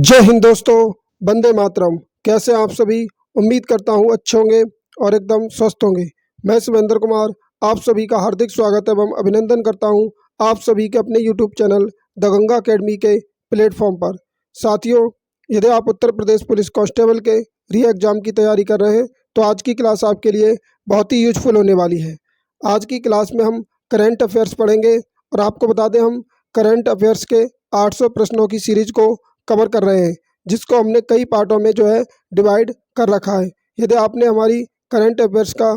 जय हिंद दोस्तों, वंदे मातरम। कैसे हैं आप सभी? उम्मीद करता हूं अच्छे होंगे और एकदम स्वस्थ होंगे। मैं शिवेंद्र कुमार आप सभी का हार्दिक स्वागत एवं अभिनंदन करता हूं आप सभी के अपने YouTube channel the Ganga academy के प्लेटफॉर्म पर। साथियों, यदि आप उत्तर प्रदेश पुलिस कांस्टेबल के री एग्ज़ाम की तैयारी कर रहे हैं तो आज की क्लास आपके लिए बहुत ही यूजफुल होने वाली है। आज की क्लास में हम करंट अफेयर्स पढ़ेंगे और आपको बता दें, हम करंट अफेयर्स के 800 प्रश्नों की सीरीज को कवर कर रहे हैं, जिसको हमने कई पार्टों में डिवाइड कर रखा है। यदि आपने हमारी करंट अफेयर्स का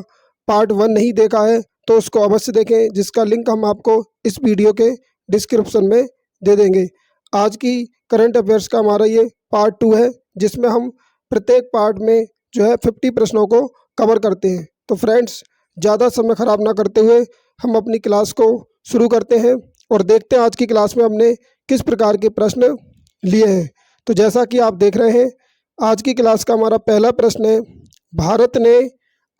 पार्ट 1 नहीं देखा है तो उसको अवश्य देखें, जिसका लिंक हम आपको इस वीडियो के डिस्क्रिप्शन में दे देंगे। आज की करंट अफेयर्स का हमारा ये पार्ट 2 है, जिसमें हम प्रत्येक पार्ट में 50 प्रश्नों को कवर करते हैं। तो फ्रेंड्स, ज़्यादा समय ख़राब ना करते हुए हम अपनी क्लास को शुरू करते हैं और देखते हैं आज की क्लास में हमने किस प्रकार के प्रश्न लिए हैं। तो जैसा कि आप देख रहे हैं, आज की क्लास का हमारा पहला प्रश्न है, भारत ने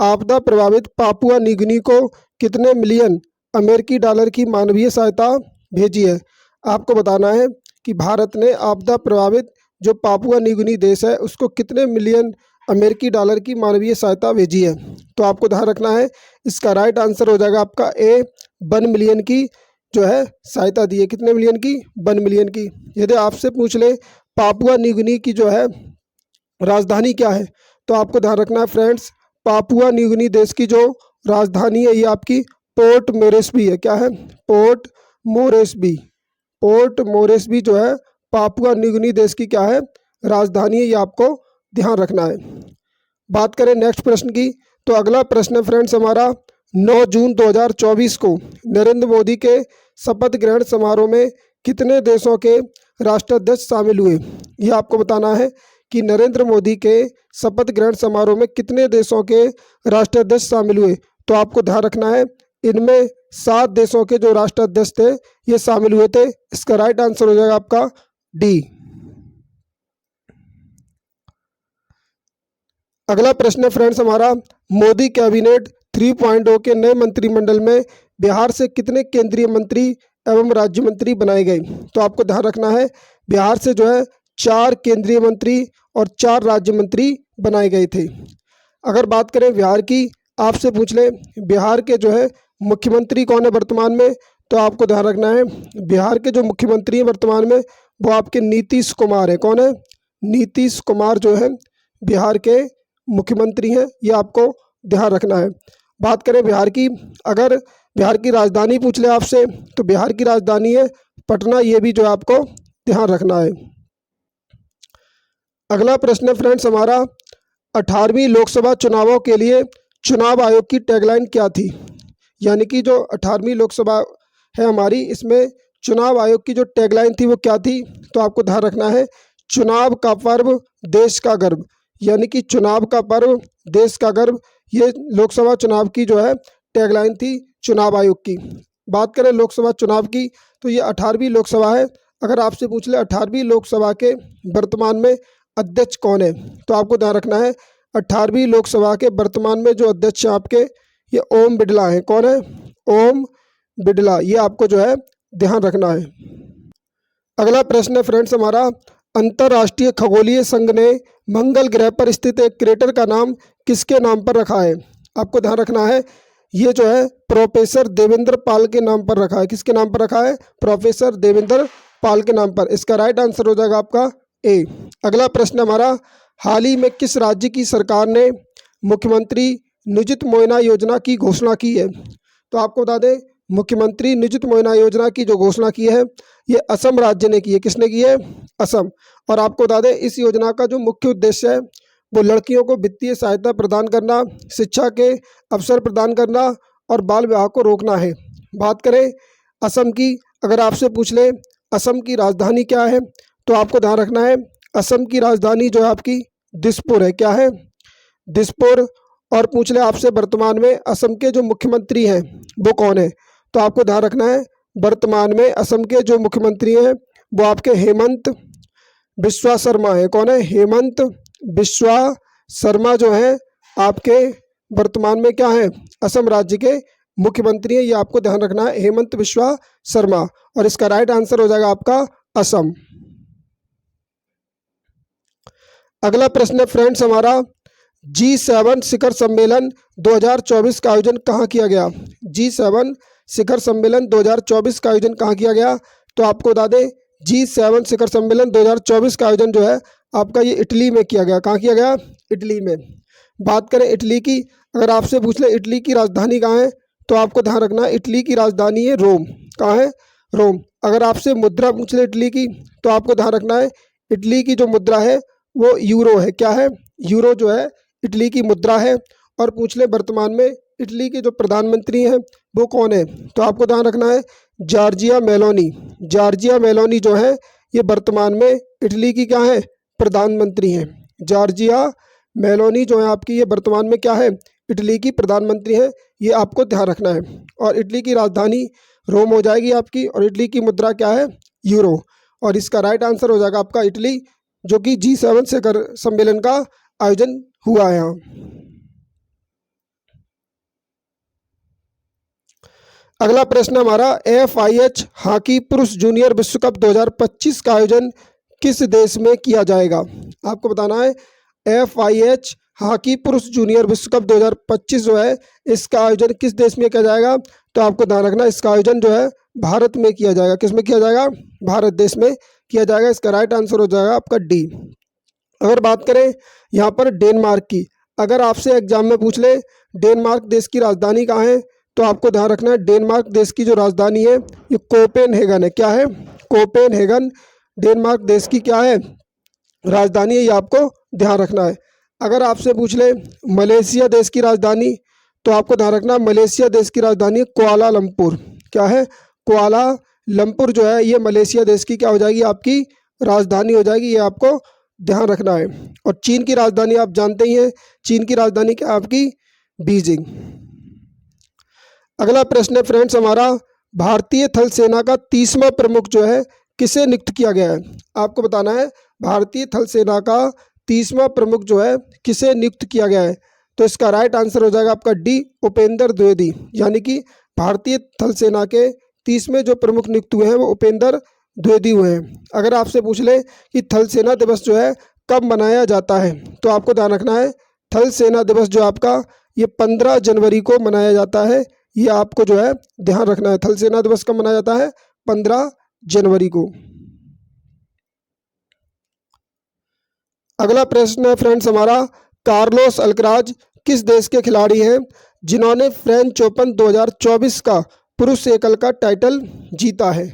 आपदा प्रभावित पापुआ न्यूगिनी को कितने मिलियन अमेरिकी डॉलर की मानवीय सहायता भेजी है। आपको बताना है कि भारत ने आपदा प्रभावित जो पापुआ न्यूगिनी देश है उसको कितने मिलियन अमेरिकी डॉलर की मानवीय सहायता भेजी है। तो आपको ध्यान रखना है, इसका राइट आंसर हो जाएगा आपका ए, 1 मिलियन की सहायता दी है। कितने मिलियन की? 1 मिलियन की। यदि आपसे पूछ ले पापुआ न्यूगिनी की राजधानी क्या है, तो आपको ध्यान रखना है फ्रेंड्स, पापुआ न्यूगिनी देश की जो राजधानी है ये आपकी पोर्ट मोरेस्बी है। क्या है? Port Moresby. Port Moresby Papua New Guinea देश की क्या है? राजधानी है। ये आपको ध्यान रखना है। बात करें नेक्स्ट प्रश्न की, तो अगला प्रश्न है फ्रेंड्स हमारा, 9 जून 2024 को नरेंद्र मोदी के शपथ ग्रहण समारोह में कितने देशों के राष्ट्राध्यक्ष शामिल हुए। ये आपको बताना है कि नरेंद्र मोदी के शपथ ग्रहण समारोह में कितने देशों के राष्ट्राध्यक्ष शामिल हुए। तो आपको ध्यान रखना है, इनमें 7 देशों के जो राष्ट्राध्यक्ष थे ये शामिल हुए थे। इसका राइट आंसर हो जाएगा आपका डी। अगला प्रश्न है फ्रेंड्स हमारा, मोदी कैबिनेट 3.0 के नए मंत्रिमंडल में बिहार से कितने केंद्रीय मंत्री एवं राज्य मंत्री बनाए गए। तो आपको ध्यान रखना है, बिहार से 4 केंद्रीय मंत्री और 4 राज्य मंत्री बनाए गए थे। अगर बात करें बिहार की, आपसे पूछ ले बिहार के मुख्यमंत्री कौन है वर्तमान में, तो आपको ध्यान रखना है, बिहार के जो मुख्यमंत्री हैं वर्तमान में वो आपके नीतीश कुमार है। कौन है? नीतीश कुमार बिहार के मुख्यमंत्री हैं। ये आपको ध्यान रखना है। बात करें बिहार की, अगर बिहार की राजधानी पूछ ले आपसे, तो बिहार की राजधानी है पटना। ये भी आपको ध्यान रखना है। अगला प्रश्न है फ्रेंड्स हमारा, 18वीं लोकसभा चुनावों के लिए चुनाव आयोग की टैगलाइन क्या थी। यानी कि जो 18वीं लोकसभा है हमारी, इसमें चुनाव आयोग की जो टैगलाइन थी वो क्या थी। तो आपको ध्यान रखना है, चुनाव का पर्व देश का गर्व। यानी कि चुनाव का पर्व देश का गर्व, ये लोकसभा चुनाव की टैगलाइन थी चुनाव आयोग की। बात करें लोकसभा चुनाव की, तो ये 18वीं लोकसभा है। अगर आपसे पूछ ले 18वीं लोकसभा के वर्तमान में अध्यक्ष कौन है, तो आपको ध्यान रखना है, 18वीं लोकसभा के वर्तमान में जो अध्यक्ष हैं आपके, ये ओम बिरला हैं। कौन है? ओम बिरला। ये आपको ध्यान रखना है। अगला प्रश्न है फ्रेंड्स हमारा, अंतर्राष्ट्रीय खगोलीय संघ ने मंगल ग्रह पर स्थित एक क्रेटर का नाम किसके नाम पर रखा है। आपको ध्यान रखना है, ये प्रोफेसर देवेंद्र पाल के नाम पर रखा है। किसके नाम पर रखा है? प्रोफेसर देवेंद्र पाल के नाम पर। इसका राइट आंसर हो जाएगा आपका ए। अगला प्रश्न हमारा, हाल ही में किस राज्य की सरकार ने मुख्यमंत्री नियुक्त मोइना योजना की घोषणा की है। तो आपको बता दें, मुख्यमंत्री नियुक्त मोइना योजना की जो घोषणा की है ये असम राज्य ने की है। किसने की है? असम। और आपको बता दें, इस योजना का जो मुख्य उद्देश्य है वो लड़कियों को वित्तीय सहायता प्रदान करना, शिक्षा के अवसर प्रदान करना और बाल विवाह को रोकना है। बात करें असम की, अगर आपसे पूछ ले असम की राजधानी क्या है, तो आपको ध्यान रखना है, असम की राजधानी आपकी दिसपुर है। क्या है? दिसपुर। और पूछ ले आपसे वर्तमान में असम के जो मुख्यमंत्री हैं वो कौन है, तो आपको ध्यान रखना है, वर्तमान में असम के जो मुख्यमंत्री हैं वो आपके हेमंत बिस्वा शर्मा है। कौन है? हेमंत बिस्वा शर्मा हैं आपके वर्तमान में क्या है? असम राज्य के मुख्यमंत्री हैं। ये आपको ध्यान रखना है, हेमंत बिस्वा शर्मा। और इसका राइट आंसर हो जाएगा आपका असम। अगला प्रश्न है फ्रेंड्स हमारा, G7 शिखर सम्मेलन 2024 का आयोजन कहाँ किया गया? G7 शिखर सम्मेलन 2024 का आयोजन कहाँ किया गया? तो आपको बता दें G7 शिखर सम्मेलन 2024 का आयोजन जो है आपका ये इटली में किया गया। कहाँ किया गया? इटली में। बात करें इटली की, अगर आपसे पूछ ले इटली की राजधानी कहाँ है, तो आपको ध्यान रखना है इटली की राजधानी है रोम। कहाँ है? रोम। अगर आपसे मुद्रा पूछ ले इटली की, तो आपको ध्यान रखना है इटली की जो मुद्रा है वो यूरो है। क्या है? यूरो जो है इटली की मुद्रा है। और पूछ ले वर्तमान में इटली के जो प्रधानमंत्री हैं वो कौन है, तो आपको ध्यान रखना है जॉर्जिया मेलोनी। जॉर्जिया मेलोनी जो है ये वर्तमान में इटली की क्या है? प्रधानमंत्री हैं। जॉर्जिया मेलोनी जो है आपकी ये वर्तमान में क्या है? इटली की प्रधानमंत्री है। ये आपको ध्यान रखना है। और इटली की राजधानी रोम हो जाएगी आपकी, और इटली की मुद्रा क्या है? यूरो। और इसका राइट आंसर हो जाएगा आपका इटली, जो कि G7 शिखर सम्मेलन का आयोजन हुआ है यहाँ। अगला प्रश्न हमारा, FIH हॉकी पुरुष जूनियर विश्व कप 2025 का आयोजन किस देश में किया जाएगा? आपको बताना है FIH हॉकी पुरुष जूनियर विश्व कप 2025 जो है इसका आयोजन किस देश में किया जाएगा? तो आपको ध्यान रखना इसका आयोजन जो है भारत में किया जाएगा। किस में किया जाएगा? भारत देश में किया जाएगा। इसका राइट आंसर हो जाएगा आपका डी। अगर बात करें यहाँ पर डेनमार्क की, अगर आपसे एग्जाम में पूछ ले डेनमार्क देश की राजधानी कहाँ है, तो आपको ध्यान रखना है डेनमार्क देश की जो राजधानी है ये कोपेनहेगन है। क्या है? कोपेनहेगन डेनमार्क देश की क्या है? राजधानी है। ये आपको ध्यान रखना है। अगर आपसे पूछ ले मलेशिया देश की राजधानी, तो आपको ध्यान रखना मलेशिया देश की राजधानी कुआलालंपुर। क्या है? कुआलालंपुर जो है ये मलेशिया देश की क्या हो जाएगी? आपकी राजधानी हो जाएगी। ये आपको ध्यान रखना है। और चीन की राजधानी आप जानते ही हैं, चीन की राजधानी क्या आपकी? बीजिंग। अगला प्रश्न है फ्रेंड्स हमारा, भारतीय थल सेना का 30वां प्रमुख जो है किसे नियुक्त किया गया है? आपको बताना है भारतीय थल सेना का 30वां प्रमुख जो है किसे नियुक्त किया गया है? तो इसका राइट आंसर हो जाएगा आपका डी, उपेंद्र द्विवेदी। यानी कि भारतीय थल सेना के 30वें जो प्रमुख नियुक्त हुए हैं वो उपेंद्र द्विवेदी हुए हैं। अगर आपसे पूछ ले कि थल सेना दिवस जो है कब मनाया जाता है, तो आपको ध्यान रखना है थल सेना दिवस जो आपका ये 15 जनवरी को मनाया जाता है। ये आपको जो है ध्यान रखना है। थल सेना दिवस कब मनाया जाता है? 15 जनवरी को। अगला प्रश्न है फ्रेंड्स हमारा, कार्लोस अल्कराज किस देश के खिलाड़ी हैं जिन्होंने फ्रेंच ओपन 2024 का पुरुष एकल का टाइटल जीता है?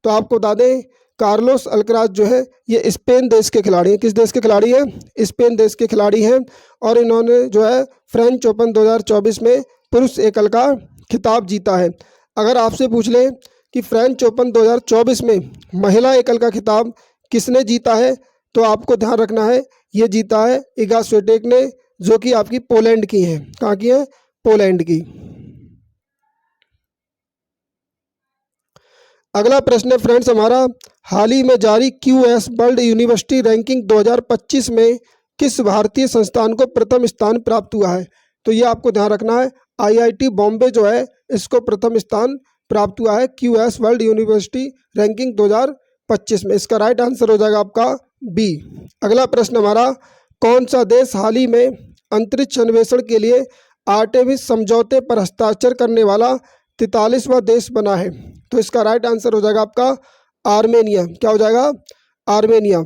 तो आपको बता दें कार्लोस अल्कराज जो है ये स्पेन देश के खिलाड़ी हैं। किस देश के खिलाड़ी हैं? स्पेन देश के खिलाड़ी हैं। और इन्होंने जो है फ्रेंच ओपन 2024 में पुरुष एकल का खिताब जीता है। अगर आपसे पूछ ले कि फ्रेंच ओपन 2024 में महिला एकल का खिताब किसने जीता है, तो आपको ध्यान रखना है ये जीता है इगा स्विएटेक ने, जो कि आपकी पोलैंड की हैं। कहाँ की है? पोलैंड की। अगला प्रश्न है फ्रेंड्स हमारा, हाल ही में जारी QS वर्ल्ड यूनिवर्सिटी रैंकिंग 2025 में किस भारतीय संस्थान को प्रथम स्थान प्राप्त हुआ है? तो ये आपको ध्यान रखना है IIT बॉम्बे जो है इसको प्रथम स्थान प्राप्त हुआ है QS वर्ल्ड यूनिवर्सिटी रैंकिंग 2025 में। इसका राइट आंसर हो जाएगा आपका बी। अगला प्रश्न हमारा, कौन सा देश हाल ही में अंतरिक्ष अन्वेषण के लिए आर्टेमिस समझौते पर हस्ताक्षर करने वाला 43वां देश बना है? तो इसका राइट आंसर हो जाएगा आपका आर्मेनिया। क्या हो जाएगा? आर्मेनिया।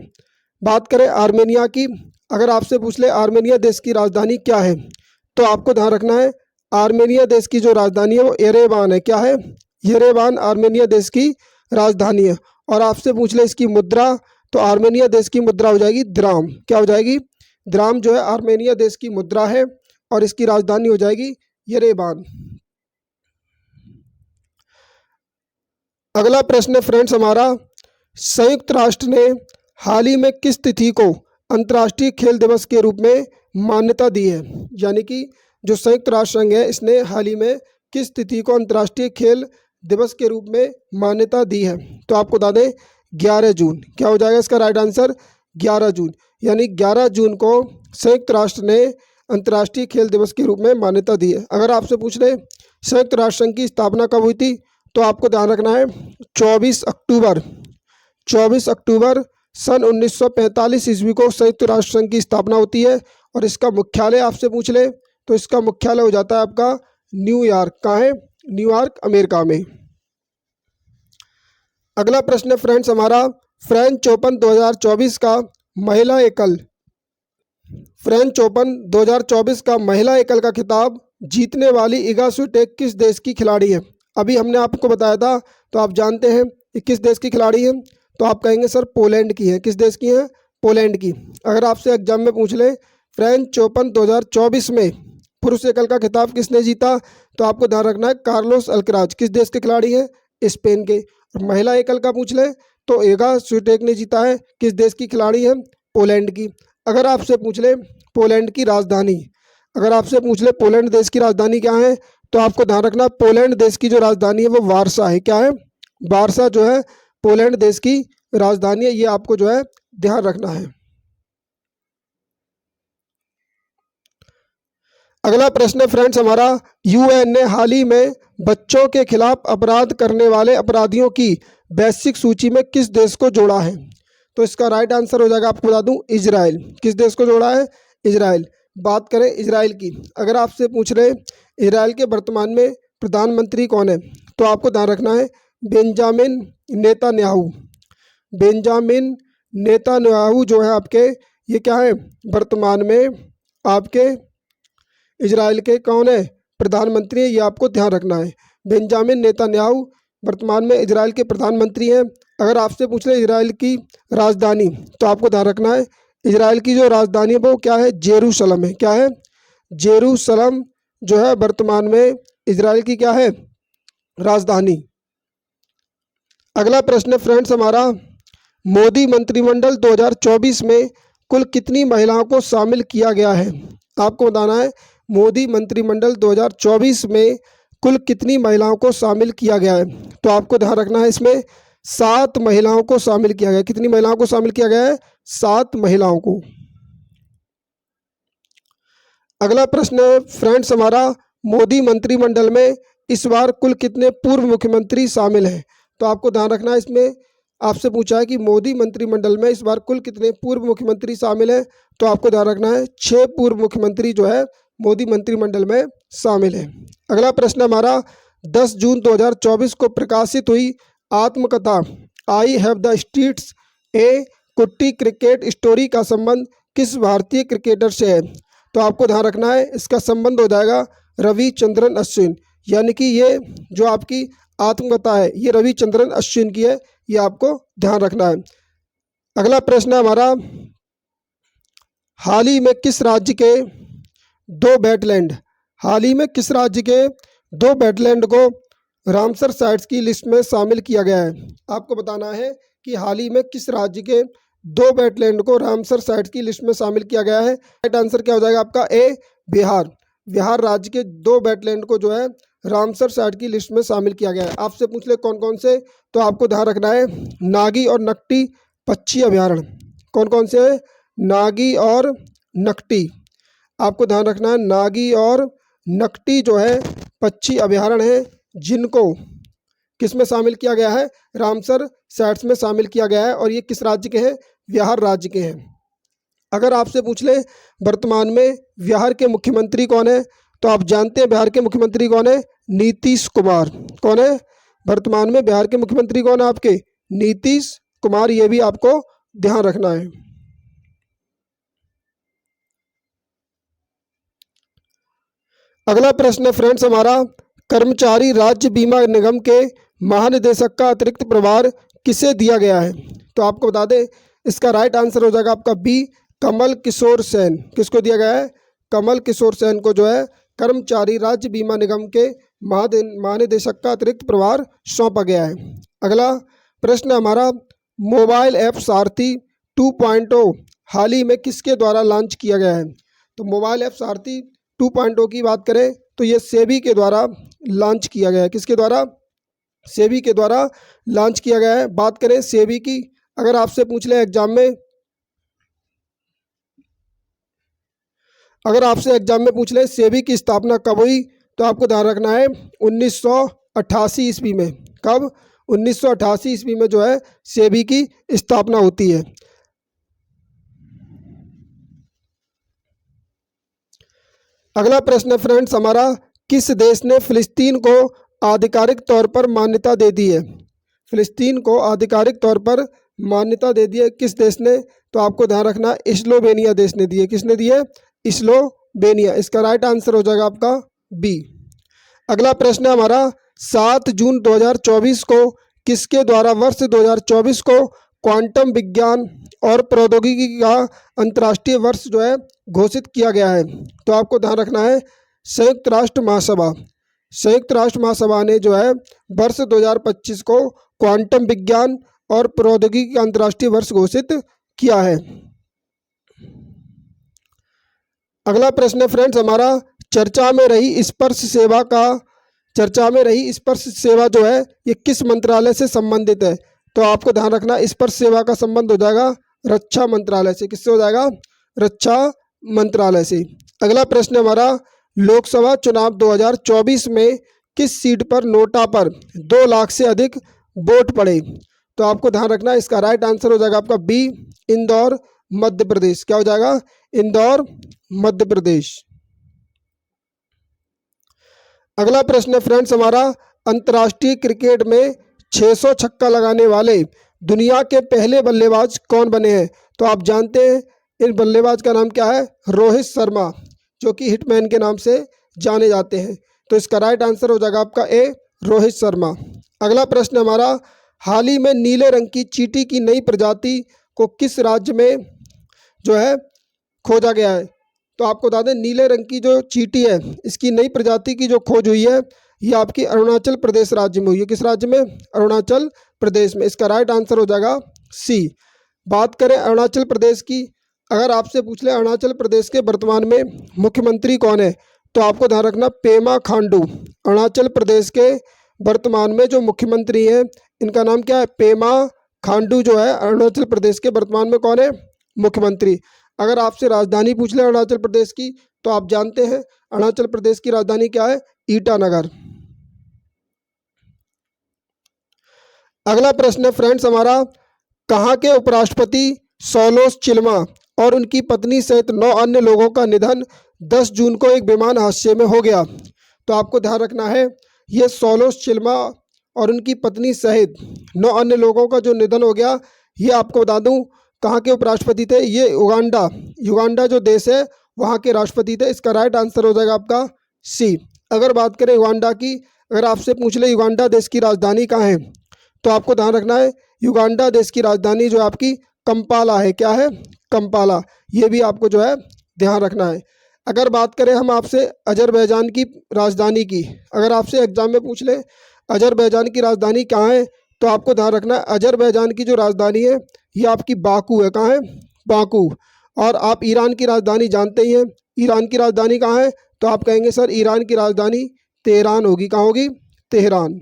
बात करें आर्मेनिया की, अगर आपसे पूछ ले आर्मेनिया देश की राजधानी क्या है, तो आपको ध्यान रखना है आर्मेनिया देश की जो राजधानी है वो येरेवान है। क्या है? येरेवान आर्मेनिया देश की राजधानी है। और आपसे पूछ ले इसकी मुद्रा, तो आर्मेनिया देश की मुद्रा हो जाएगी द्राम। क्या हो जाएगी? द्राम जो है आर्मेनिया देश की मुद्रा है और इसकी राजधानी हो जाएगी येरेवान। अगला प्रश्न फ्रेंड्स हमारा, संयुक्त राष्ट्र ने हाल ही में किस तिथि को अंतर्राष्ट्रीय खेल दिवस के रूप में मान्यता दी है? यानी कि जो संयुक्त राष्ट्र संघ है इसने हाल ही में किस तिथि को अंतर्राष्ट्रीय खेल दिवस के रूप में मान्यता दी है? तो आपको बता दें 11 जून। क्या हो जाएगा इसका राइट आंसर? 11 जून। यानी 11 जून को संयुक्त राष्ट्र ने अंतर्राष्ट्रीय खेल दिवस के रूप में मान्यता दी है। अगर आपसे पूछ रहे संयुक्त राष्ट्र संघ की स्थापना कब हुई थी, तो आपको ध्यान रखना है 24 अक्टूबर सन 1945 ईस्वी को संयुक्त राष्ट्र संघ की स्थापना होती है। और इसका मुख्यालय आपसे पूछ ले तो इसका मुख्यालय हो जाता है आपका न्यूयॉर्क। कहाँ है? न्यूयॉर्क, अमेरिका में। अगला प्रश्न है फ्रेंड्स हमारा, फ्रेंच ओपन 2024 का महिला एकल फ्रेंच ओपन 2024 का महिला एकल का खिताब जीतने वाली इगा स्विटेक किस देश की खिलाड़ी है? अभी हमने आपको बताया था, तो आप जानते हैं कि किस देश की खिलाड़ी है, तो आप कहेंगे सर पोलैंड की है। किस देश की है? पोलैंड की। अगर आपसे एग्जाम में पूछ ले फ्रेंच ओपन 2024 में पुरुष एकल का खिताब किसने जीता, तो आपको ध्यान रखना है कार्लोस अल्कराज। किस देश के खिलाड़ी हैं? स्पेन के। और महिला एकल का पूछ ले तो इगा स्विटेक ने जीता है। किस देश की खिलाड़ी है? पोलैंड की। अगर आपसे पूछ ले पोलैंड की राजधानी, अगर आपसे पूछ ले पोलैंड देश की राजधानी क्या है, तो आपको ध्यान रखना पोलैंड देश की जो राजधानी है वो वारसा है। क्या है? वारसा जो है पोलैंड देश की राजधानी है, ये आपको जो है ध्यान रखना है। अगला प्रश्न है फ्रेंड्स हमारा, यूएन ने हाल ही में बच्चों के खिलाफ अपराध करने वाले अपराधियों की वैश्विक सूची में किस देश को जोड़ा है? तो इसका राइट आंसर हो जाएगा, आपको बता दूं, इजराइल। किस देश को जोड़ा है? इजराइल। बात करें इजराइल की, अगर आपसे पूछ रहे इजराइल के वर्तमान में प्रधानमंत्री कौन है, तो आपको ध्यान रखना है बेंजामिन नेतान्याहू। बेंजामिन नेतान्याहू जो है आपके, ये क्या है वर्तमान में आपके इजराइल के कौन है? प्रधानमंत्री है। ये आपको ध्यान रखना है। बेंजामिन नेतान्याहू वर्तमान में इजराइल के प्रधानमंत्री हैं। अगर आपसे पूछ ले इजराइल की राजधानी, तो आपको ध्यान रखना है इजराइल की जो राजधानी है वो क्या है? जेरूशलम है। क्या है? जेरूशलम जो है वर्तमान में इजराइल की क्या है? राजधानी। अगला प्रश्न है फ्रेंड्स हमारा, मोदी मंत्रिमंडल 2024 में कुल कितनी महिलाओं को शामिल किया गया है? आपको बताना है मोदी मंत्रिमंडल 2024 में कुल कितनी महिलाओं को शामिल किया गया है, तो आपको ध्यान रखना है इसमें 7 महिलाओं को शामिल किया गया है। कितनी महिलाओं को शामिल किया गया है? 7 महिलाओं को। अगला प्रश्न है फ्रेंड्स हमारा, मोदी मंत्रिमंडल में इस बार कुल कितने पूर्व मुख्यमंत्री शामिल हैं? तो आपको ध्यान रखना है इसमें आपसे पूछा है कि मोदी मंत्रिमंडल में इस बार कुल कितने पूर्व मुख्यमंत्री शामिल हैं, तो आपको ध्यान रखना है 6 पूर्व मुख्यमंत्री जो है मोदी मंत्रिमंडल में शामिल है। अगला प्रश्न हमारा, 10 जून 2024 को प्रकाशित हुई आत्मकथा आई हैव द स्ट्रीट्स ए कुट्टी क्रिकेट स्टोरी का संबंध किस भारतीय क्रिकेटर से है? तो आपको ध्यान रखना है इसका संबंध हो जाएगा रविचंद्रन अश्विन। यानी कि ये जो आपकी आत्मकथा है ये रविचंद्रन अश्विन की है, ये आपको ध्यान रखना है। अगला प्रश्न है हमारा, हाल ही में किस राज्य के 2 वेटलैंड हाल ही में किस राज्य के 2 वेटलैंड को रामसर साइट्स की लिस्ट में शामिल किया गया है? आपको बताना है कि हाल ही में किस राज्य के 2 वेटलैंड को रामसर साइट्स की लिस्ट में शामिल किया गया है। राइट आंसर क्या हो जाएगा आपका? ए, बिहार। बिहार राज्य के 2 वेटलैंड को जो है रामसर साइट की लिस्ट में शामिल किया गया है। आपसे पूछ ले कौन कौन से, तो आपको ध्यान रखना है नागी और नकटी पक्षी अभयारण्य। कौन कौन से है? नागी और नकटी। आपको ध्यान रखना है नागी और नकटी जो है पक्षी अभयारण्य है, जिनको किस में शामिल किया गया है? रामसर साइट्स में शामिल किया गया है। और ये किस राज्य के हैं? बिहार राज्य के हैं। अगर आपसे पूछ ले वर्तमान में बिहार के मुख्यमंत्री कौन है, तो आप जानते हैं बिहार के मुख्यमंत्री कौन है? नीतीश कुमार। कौन है वर्तमान में बिहार के मुख्यमंत्री? कौन है आपके? नीतीश कुमार। ये भी आपको ध्यान रखना है। अगला प्रश्न है फ्रेंड्स हमारा, कर्मचारी राज्य बीमा निगम के महानिदेशक का अतिरिक्त प्रभार किसे दिया गया है? तो आपको बता दें इसका राइट आंसर हो जाएगा आपका बी, कमल किशोर सेन। किसको दिया गया है? कमल किशोर सेन को जो है कर्मचारी राज्य बीमा निगम के महानिदेशक का अतिरिक्त प्रभार सौंपा गया है। अगला प्रश्न हमारा, मोबाइल ऐप सारथी 2.0 हाल ही में किसके द्वारा लॉन्च किया गया है? तो मोबाइल ऐप सारथी 2.0 की बात करें तो ये सेबी के द्वारा लॉन्च किया गया है। किसके द्वारा? सेबी के द्वारा लॉन्च किया गया है। बात करें सेबी की, अगर आपसे पूछ ले एग्जाम में, अगर आपसे एग्जाम में पूछ ले सेबी की स्थापना कब हुई, तो आपको ध्यान रखना है 1988 ईस्वी में। कब? 1988 ईस्वी में जो है सेबी की स्थापना होती है। अगला प्रश्न है फ्रेंड्स हमारा, किस देश ने फिलिस्तीन को आधिकारिक तौर पर मान्यता दे दी है? फिलिस्तीन को आधिकारिक तौर पर मान्यता दे दी है किस देश ने? तो आपको ध्यान रखना है स्लोवेनिया देश ने दी है। किसने दी है? स्लोवेनिया। इसका राइट आंसर हो जाएगा आपका बी। अगला प्रश्न है हमारा, 7 जून 2024 को किसके द्वारा वर्ष 2024 को क्वांटम विज्ञान और प्रौद्योगिकी का अंतर्राष्ट्रीय वर्ष जो है घोषित किया गया है? तो आपको ध्यान रखना है संयुक्त राष्ट्र महासभा। संयुक्त राष्ट्र महासभा ने जो है वर्ष 2025 को क्वांटम विज्ञान और प्रौद्योगिकी का अंतर्राष्ट्रीय वर्ष घोषित किया है। अगला प्रश्न है फ्रेंड्स हमारा, चर्चा में रही स्पर्श सेवा जो है ये किस मंत्रालय से संबंधित है? तो आपको ध्यान रखना स्पर्श सेवा का संबंध हो जाएगा रक्षा मंत्रालय से। किससे हो जाएगा? रक्षा मंत्रालय से। अगला प्रश्न हमारा, लोकसभा चुनाव 2024 में किस सीट पर नोटा पर 2 लाख से अधिक वोट पड़े? तो आपको ध्यान रखना इसका राइट आंसर हो जाएगा आपका बी, इंदौर मध्य प्रदेश। क्या हो जाएगा? इंदौर मध्य प्रदेश। अगला प्रश्न है फ्रेंड्स हमारा, अंतर्राष्ट्रीय क्रिकेट में 600 छक्का लगाने वाले दुनिया के पहले बल्लेबाज कौन बने हैं? तो आप जानते हैं इन बल्लेबाज का नाम क्या है? रोहित शर्मा, जो कि हिटमैन के नाम से जाने जाते हैं। तो इसका राइट आंसर हो जाएगा आपका ए, रोहित शर्मा। अगला प्रश्न हमारा, हाल ही में नीले रंग की चींटी की नई प्रजाति को किस राज्य में जो है खोजा गया है? तो आपको बता दें नीले रंग की जो चींटी है इसकी नई प्रजाति की जो खोज हुई है ये आपकी अरुणाचल प्रदेश राज्य में हुई है। किस राज्य में? अरुणाचल प्रदेश में। इसका राइट आंसर हो जाएगा सी। बात करें अरुणाचल प्रदेश की, अगर आपसे पूछ ले अरुणाचल प्रदेश के वर्तमान में मुख्यमंत्री कौन है? तो आपको ध्यान रखना पेमा खांडू। अरुणाचल प्रदेश के वर्तमान में जो मुख्यमंत्री हैं इनका नाम क्या है? पेमा खांडू जो है अरुणाचल प्रदेश के वर्तमान में कौन है? मुख्यमंत्री। अगर आपसे राजधानी पूछ ले अरुणाचल प्रदेश की तो आप जानते हैं अरुणाचल प्रदेश की राजधानी क्या है? ईटानगर। अगला प्रश्न है फ्रेंड्स हमारा, कहाँ के उपराष्ट्रपति सौलोस चिल्मा और उनकी पत्नी सहित 9 अन्य लोगों का निधन 10 जून को एक विमान हादसे में हो गया? तो आपको ध्यान रखना है ये सौलोस चिल्मा और उनकी पत्नी सहित 9 अन्य लोगों का जो निधन हो गया ये आपको बता दूं कहाँ के उपराष्ट्रपति थे? ये युगांडा जो देश है वहाँ के राष्ट्रपति थे। इसका राइट आंसर हो जाएगा आपका सी। अगर बात करें युगांडा की, अगर आपसे पूछ ले युगांडा देश की राजधानी कहाँ है? तो आपको ध्यान रखना है युगांडा देश की राजधानी जो आपकी कंपाला है। क्या है? कंपाला। ये भी आपको जो है ध्यान रखना है। अगर बात करें हम आपसे अजरबैजान की राजधानी की, अगर आपसे एग्जाम में पूछ ले अजरबैजान की राजधानी कहाँ है? तो आपको ध्यान रखना है अजरबैजान की जो राजधानी है ये आपकी बाकू है। कहाँ है? बाकू। और आप ईरान की राजधानी जानते ही हैं, ईरान की राजधानी कहाँ है? तो आप कहेंगे सर ईरान की राजधानी तेहरान होगी। कहाँ होगी? तेहरान।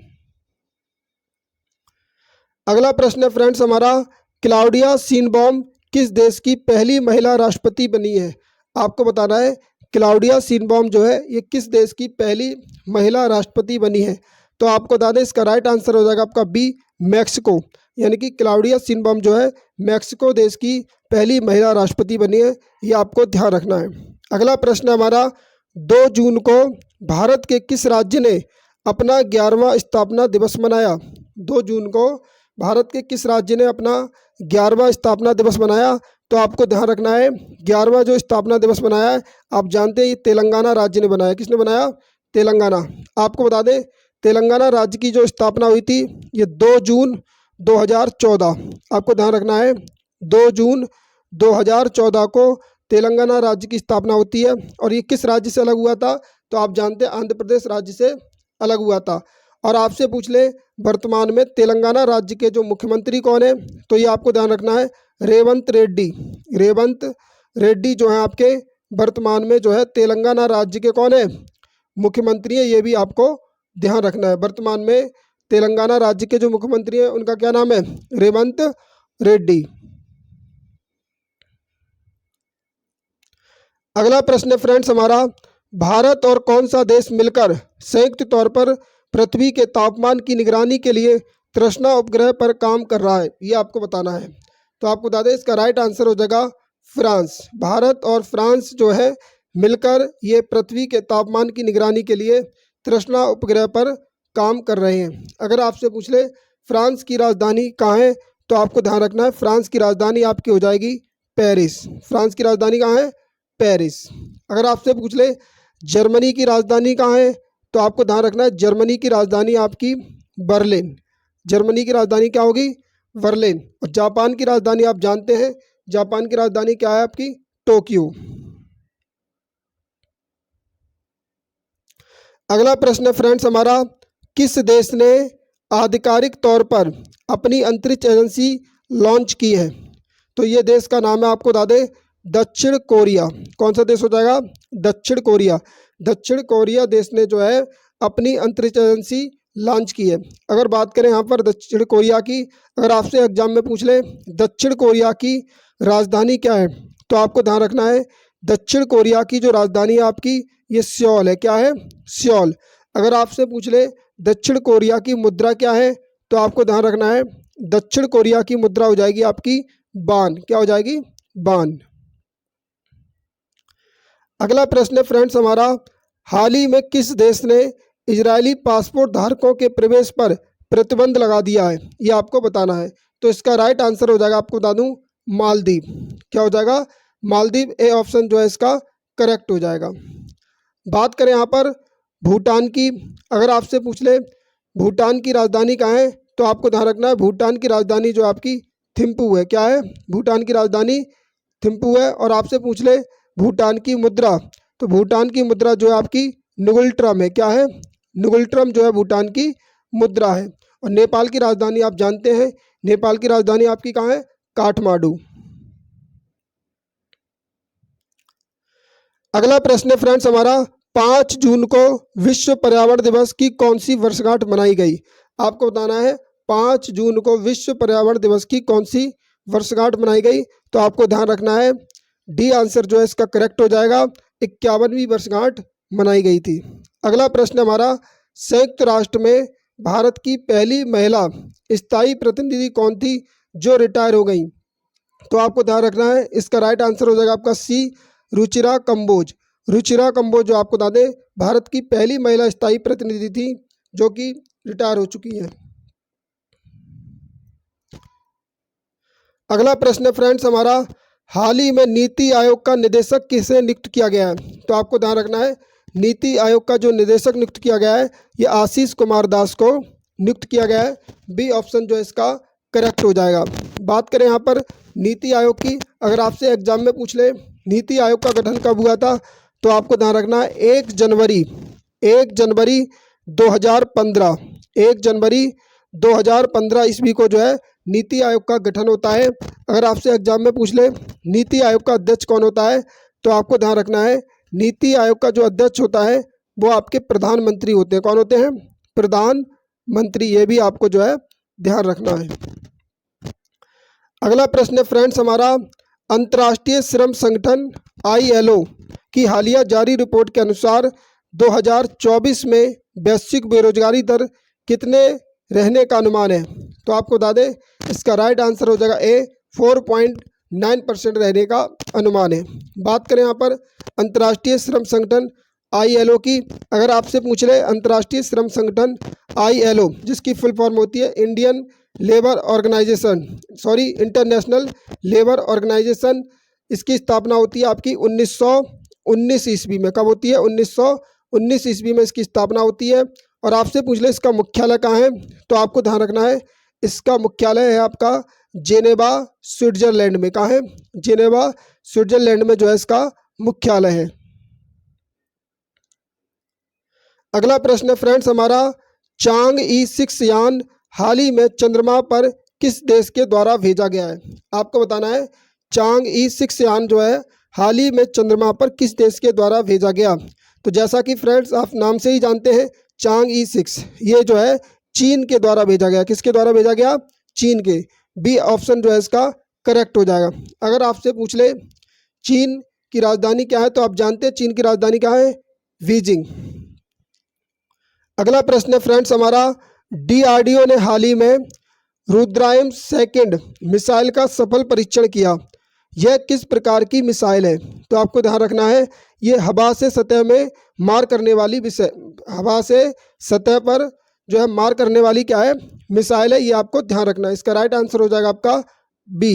अगला प्रश्न है फ्रेंड्स हमारा, क्लाउडिया शिनबॉम किस देश की पहली महिला राष्ट्रपति बनी है? आपको बताना है क्लाउडिया शिनबॉम जो है ये किस देश की पहली महिला राष्ट्रपति बनी है? तो आपको बता दें इसका राइट आंसर हो जाएगा आपका बी, मैक्सिको। यानी कि क्लाउडिया शिनबॉम जो है मैक्सिको देश की पहली महिला राष्ट्रपति बनी है, ये आपको ध्यान रखना है। अगला प्रश्न हमारा, 2 जून को भारत के किस राज्य ने अपना 11वां स्थापना दिवस मनाया? 2 जून को भारत के किस राज्य ने अपना 11वां स्थापना दिवस मनाया? तो आपको ध्यान रखना है 11वां जो स्थापना दिवस मनाया है आप जानते हैं ये तेलंगाना राज्य ने बनाया। किसने बनाया? तेलंगाना। आपको बता दें तेलंगाना राज्य की जो स्थापना हुई थी ये 2 जून 2014। आपको ध्यान रखना है 2 जून 2014 को तेलंगाना राज्य की स्थापना होती है। और ये किस राज्य से अलग हुआ था? तो आप जानते हैं आंध्र प्रदेश राज्य से अलग हुआ था। और आपसे पूछ ले वर्तमान में तेलंगाना राज्य के जो मुख्यमंत्री कौन है? तो ये आपको ध्यान रखना है रेवंत रेड्डी। रेवंत रेड्डी जो है आपके वर्तमान में जो है तेलंगाना राज्य के कौन है? मुख्यमंत्री है। ये भी आपको ध्यान रखना है। वर्तमान में तेलंगाना राज्य के जो मुख्यमंत्री हैं उनका क्या नाम है? रेवंत रेड्डी। अगला प्रश्न है फ्रेंड्स हमारा, भारत और कौन सा देश मिलकर संयुक्त तौर पर पृथ्वी के तापमान की निगरानी के लिए तृष्णा उपग्रह पर काम कर रहा है, ये आपको बताना है। तो आपको बता दें इसका राइट आंसर हो जाएगा फ्रांस। भारत और फ्रांस जो है मिलकर ये पृथ्वी के तापमान की निगरानी के लिए तृष्णा उपग्रह पर काम कर रहे हैं। अगर आपसे पूछ ले फ्रांस की राजधानी कहाँ है, तो आपको ध्यान रखना है फ्रांस की राजधानी आपकी हो जाएगी पेरिस। फ्रांस की राजधानी कहाँ है? पेरिस। अगर आपसे पूछ ले जर्मनी की राजधानी कहाँ है, तो आपको ध्यान रखना है जर्मनी की राजधानी आपकी बर्लिन। जर्मनी की राजधानी क्या होगी? बर्लिन। और जापान की राजधानी आप जानते हैं, जापान की राजधानी क्या है आपकी? टोक्यो। अगला प्रश्न है फ्रेंड्स हमारा, किस देश ने आधिकारिक तौर पर अपनी अंतरिक्ष एजेंसी लॉन्च की है? तो ये देश का नाम है, आपको बता दें, दक्षिण कोरिया। कौन सा देश हो जाएगा? दक्षिण कोरिया। दक्षिण कोरिया देश ने जो है अपनी अंतरिक्ष एजेंसी लॉन्च की है। अगर बात करें यहाँ पर दक्षिण कोरिया की, अगर आपसे एग्जाम में पूछ ले दक्षिण कोरिया की राजधानी क्या है, तो आपको ध्यान रखना है दक्षिण कोरिया की जो राजधानी है आपकी ये सियोल है। क्या है? सियोल। अगर आपसे पूछ ले दक्षिण कोरिया की मुद्रा क्या है, तो आपको ध्यान रखना है दक्षिण कोरिया की मुद्रा हो जाएगी आपकी बान। क्या हो जाएगी? बान। अगला प्रश्न है फ्रेंड्स हमारा, हाल ही में किस देश ने इजरायली पासपोर्ट धारकों के प्रवेश पर प्रतिबंध लगा दिया है? ये आपको बताना है। तो इसका राइट आंसर हो जाएगा, आपको बता दूं, मालदीव। क्या हो जाएगा? मालदीव। ए ऑप्शन जो है इसका करेक्ट हो जाएगा। बात करें यहाँ पर भूटान की, अगर आपसे पूछ ले भूटान की राजधानी कहाँ है, तो आपको ध्यान रखना है भूटान की राजधानी जो आपकी थिम्पू है। क्या है? भूटान की राजधानी थिम्पू है। और आपसे पूछ ले भूटान की मुद्रा, तो भूटान की मुद्रा जो है आपकी नुगुल है। क्या है? नुगुल जो है भूटान की मुद्रा है। और नेपाल की राजधानी आप जानते हैं, नेपाल की राजधानी आपकी कहाँ है? काठमांडू। अगला प्रश्न है फ्रेंड्स हमारा, 5 जून को विश्व पर्यावरण दिवस की कौन सी वर्षगांठ मनाई गई? आपको बताना है 5 जून को विश्व पर्यावरण दिवस की कौन सी वर्षगांठ मनाई गई। तो आपको ध्यान रखना है डी आंसर जो है इसका करेक्ट हो जाएगा, 51वीं वर्षगांठ मनाई गई थी। अगला प्रश्न हमारा, संयुक्त राष्ट्र में भारत की पहली महिला स्थायी प्रतिनिधि कौन थी जो रिटायर हो गई? तो आपको ध्यान रखना है इसका राइट आंसर हो जाएगा आपका सी, रुचिरा कंबोज। रुचिरा कंबोज जो आपको बता दें भारत की पहली महिला स्थायी प्रतिनिधि थी जो कि रिटायर हो चुकी है। अगला प्रश्न है फ्रेंड्स हमारा, हाल ही में नीति आयोग का निदेशक किसे नियुक्त किया गया है? तो आपको ध्यान रखना है नीति आयोग का जो निदेशक नियुक्त किया गया है ये आशीष कुमार दास को नियुक्त किया गया है। बी ऑप्शन जो है इसका करेक्ट हो जाएगा। बात करें यहाँ पर नीति आयोग की, अगर आपसे एग्जाम में पूछ ले नीति आयोग का गठन कब हुआ था, तो आपको ध्यान रखना है 1 जनवरी 2015 1 जनवरी 2015 ईस्वी को जो है नीति आयोग का गठन होता है। अगर आपसे एग्जाम में पूछ ले नीति आयोग का अध्यक्ष कौन होता है, तो आपको ध्यान रखना है नीति आयोग का जो अध्यक्ष होता है वो आपके प्रधानमंत्री होते हैं। कौन होते हैं? प्रधानमंत्री। ये भी आपको जो है ध्यान रखना है। अगला प्रश्न है फ्रेंड्स हमारा, अंतर्राष्ट्रीय श्रम संगठन ILO की हालिया जारी रिपोर्ट के अनुसार 2024 में वैश्विक बेरोजगारी दर कितने रहने का अनुमान है? तो आपको बता दें इसका राइट आंसर हो जाएगा ए, 4.9% रहने का अनुमान है। बात करें यहाँ पर अंतर्राष्ट्रीय श्रम संगठन ILO की, अगर आपसे पूछ ले अंतर्राष्ट्रीय श्रम संगठन ILO जिसकी फुल फॉर्म होती है इंटरनेशनल लेबर ऑर्गेनाइजेशन, इसकी स्थापना होती है आपकी 1919 ईस्वी में। कब होती है? 1919 ईस्वी में इसकी स्थापना होती है। और आपसे पूछ ले इसका मुख्यालय कहाँ है, तो आपको ध्यान रखना है इसका मुख्यालय है आपका जेनेवा स्विट्जरलैंड में। कहाँ है? जेनेवा स्विट्जरलैंड में जो है इसका मुख्यालय है। अगला प्रश्न है फ्रेंड्स हमारा, चांग-ई 6 यान हाल ही में चंद्रमा पर किस देश के द्वारा भेजा गया है? आपको बताना है चांग-ई 6 यान जो है हाल ही में चंद्रमा पर किस देश के द्वारा भेजा गया। तो जैसा कि फ्रेंड्स आप नाम से ही जानते हैं चांग-ई 6 ये जो है चीन के द्वारा भेजा गया। किसके द्वारा भेजा गया? चीन के। बी ऑप्शन जो है इसका करेक्ट हो जाएगा। अगर आपसे पूछ ले चीन की राजधानी क्या है, तो आप जानते हैं चीन की राजधानी क्या है? बीजिंग। अगला प्रश्न है फ्रेंड्स हमारा, डीआरडीओ ने हाल ही में रुद्रायण सेकंड मिसाइल का सफल परीक्षण किया। यह किस प्रकार की मिसाइल है? तो आपको ध्यान रखना है, ये हवा से सतह में मार करने वाली हवा से सतह पर जो है मार करने वाली क्या है? मिसाइल है। ये आपको ध्यान रखना है। इसका राइट आंसर हो जाएगा आपका बी।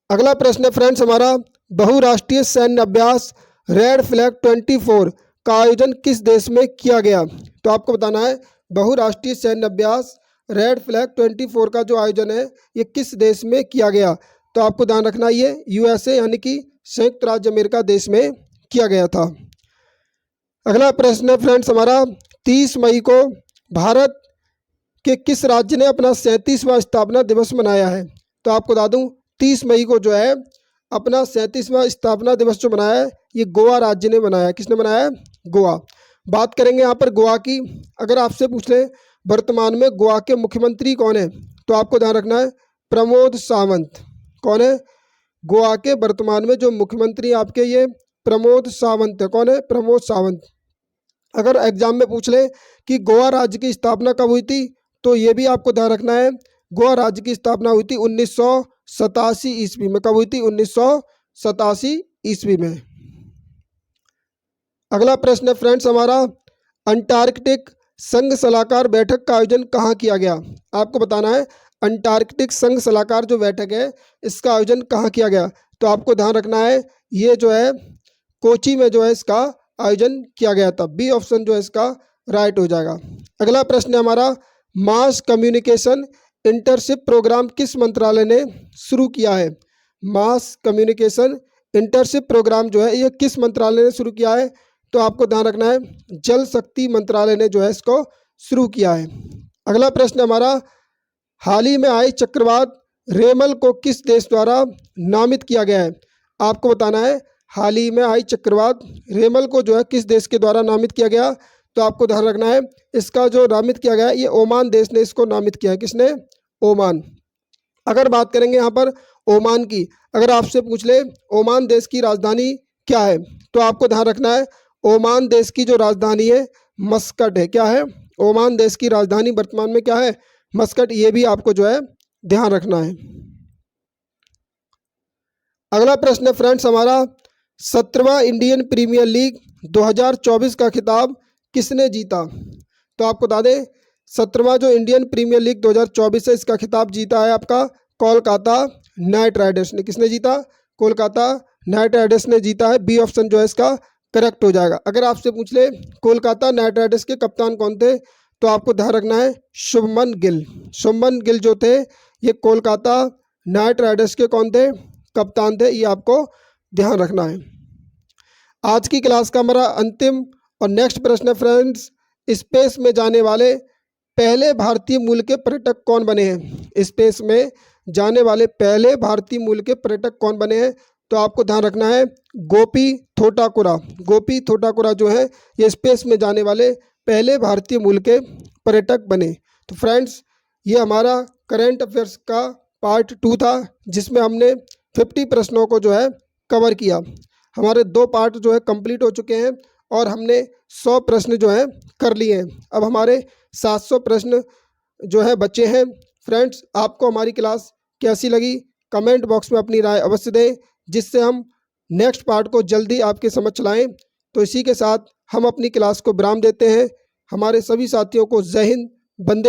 अगला प्रश्न है फ्रेंड्स हमारा, बहुराष्ट्रीय सैन्य अभ्यास रेड फ्लैग 24 का आयोजन किस देश में किया गया? तो आपको बताना है बहुराष्ट्रीय सैन्य अभ्यास रेड फ्लैग 24 का जो आयोजन है ये किस देश में किया गया? तो आपको ध्यान रखना, ये यूएसए यानी कि संयुक्त राज्य अमेरिका देश में किया गया था। अगला प्रश्न है फ्रेंड्स हमारा, 30 मई को भारत के किस राज्य ने अपना 37वां स्थापना दिवस मनाया है? तो आपको बता दूं 30 मई को जो है अपना 37वां स्थापना दिवस जो मनाया है ये गोवा राज्य ने मनाया है। किसने मनाया है? गोवा। बात करेंगे यहाँ पर गोवा की। अगर आपसे पूछ ले वर्तमान में गोवा के मुख्यमंत्री कौन है? तो आपको ध्यान रखना है प्रमोद सावंत। कौन है? गोवा के वर्तमान में जो मुख्यमंत्री आपके ये प्रमोद सावंत है। कौन है? प्रमोद सावंत। अगर एग्जाम में पूछ ले कि गोवा राज्य की स्थापना कब हुई थी, तो ये भी आपको ध्यान रखना है गोवा राज्य की स्थापना हुई थी 1987 ईस्वी में। कब हुई थी? 1987 ईस्वी में। अगला प्रश्न है फ्रेंड्स हमारा, अंटार्कटिक संघ सलाहकार बैठक का आयोजन कहाँ किया गया? आपको बताना है अंटार्कटिक संघ सलाहकार जो बैठक है इसका आयोजन कहाँ किया गया? तो आपको ध्यान रखना है ये जो है कोची में जो है इसका आयोजन किया गया था। बी ऑप्शन जो है इसका राइट हो जाएगा। अगला प्रश्न है हमारा, मास कम्युनिकेशन इंटर्नशिप प्रोग्राम किस मंत्रालय ने शुरू किया है? मास कम्युनिकेशन इंटर्नशिप प्रोग्राम जो है ये किस मंत्रालय ने शुरू किया है? तो आपको ध्यान रखना है जल शक्ति मंत्रालय ने जो है इसको शुरू किया है। अगला प्रश्न हमारा, हाल ही में आई चक्रवात रेमल को किस देश द्वारा नामित किया गया है? आपको बताना है हाल ही में आई चक्रवात रेमल को जो है किस देश के द्वारा नामित किया गया? तो आपको ध्यान रखना है इसका जो नामित किया गया है ये ओमान देश ने इसको नामित किया है। किसने? ओमान। अगर बात करेंगे यहाँ पर ओमान की, अगर आपसे पूछ ले ओमान देश की राजधानी क्या है? तो आपको ध्यान रखना है ओमान देश की जो राजधानी है मस्कट है। क्या है? ओमान देश की राजधानी वर्तमान में क्या है? मस्कट। ये भी आपको जो है ध्यान रखना है। अगला प्रश्न है फ्रेंड्स हमारा, 17वां इंडियन प्रीमियर लीग 2024 का खिताब किसने जीता? तो आपको बता दें 17वां जो इंडियन प्रीमियर लीग 2024 है इसका खिताब जीता है आपका कोलकाता नाइट राइडर्स ने। किसने जीता? कोलकाता नाइट राइडर्स ने जीता है। बी ऑप्शन जो है इसका करेक्ट हो जाएगा। अगर आपसे पूछ ले कोलकाता नाइट राइडर्स के कप्तान कौन थे, तो आपको ध्यान रखना है शुभमन गिल। शुभमन गिल जो थे ये कोलकाता नाइट राइडर्स के कौन थे? कप्तान थे। ये आपको ध्यान रखना है। आज की क्लास का हमारा अंतिम और नेक्स्ट प्रश्न है फ्रेंड्स, स्पेस में जाने वाले पहले भारतीय मूल के पर्यटक कौन बने हैं? स्पेस में जाने वाले पहले भारतीय मूल के पर्यटक कौन बने हैं? तो आपको ध्यान रखना है गोपी थोटाकुरा। गोपी थोटाकुरा जो है ये स्पेस में जाने वाले पहले भारतीय मूल के पर्यटक बने। तो फ्रेंड्स ये हमारा करंट अफेयर्स का पार्ट 2 था जिसमें हमने 50 प्रश्नों को जो है कवर किया। हमारे 2 पार्ट जो है कंप्लीट हो चुके हैं और हमने 100 प्रश्न जो है कर लिए हैं। अब हमारे 700 प्रश्न जो है बचे हैं। फ्रेंड्स आपको हमारी क्लास कैसी लगी कमेंट बॉक्स में अपनी राय अवश्य दें, जिससे हम नेक्स्ट पार्ट को जल्दी आपके समक्ष लाएं। तो इसी के साथ हम अपनी क्लास को विराम देते हैं। हमारे सभी साथियों को जय हिंद, वंदे